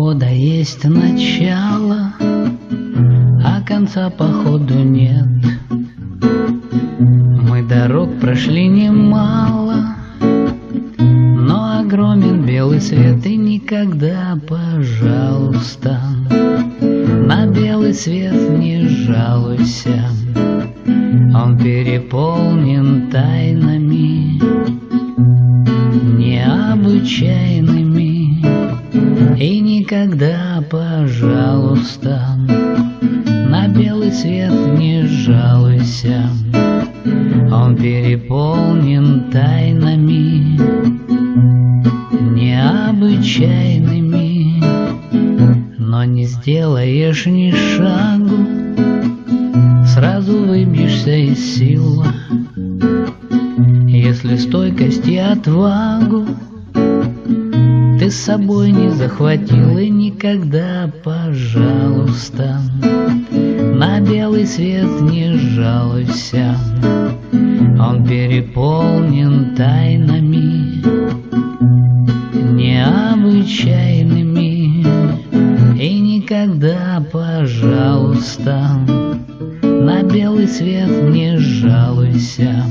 похода есть начало, а конца походу нет. Мы дорог прошли немало, но огромен белый свет. И никогда, пожалуйста, на белый свет не жалуйся. Он переполнен тайнами необычайными. И никогда, пожалуйста, на белый свет не жалуйся. Он переполнен тайнами необычайными. Но не сделаешь ни шагу, сразу выбьешься из сил. Если стойкость и отвагу ты с собой не захватил. И никогда, пожалуйста, на белый свет не жалуйся. Он переполнен тайнами необычайными. И никогда, пожалуйста, на белый свет не жалуйся.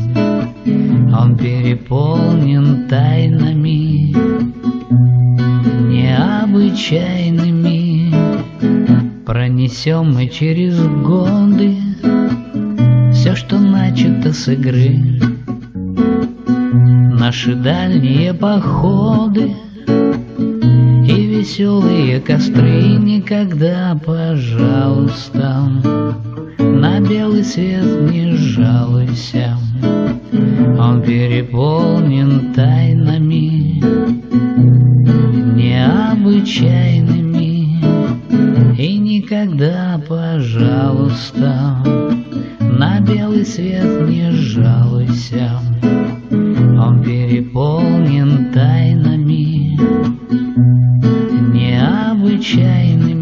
Он переполнен тайнами необычайными. Пронесем мы через годы все, что начато с игры. Наши дальние походы и веселые костры. И никогда, пожалуйста, на белый свет не жалуйся. Он переполнен тайнами необычайными. И никогда, пожалуйста, на белый свет не жалуйся. Он переполнен тайнами необычайными.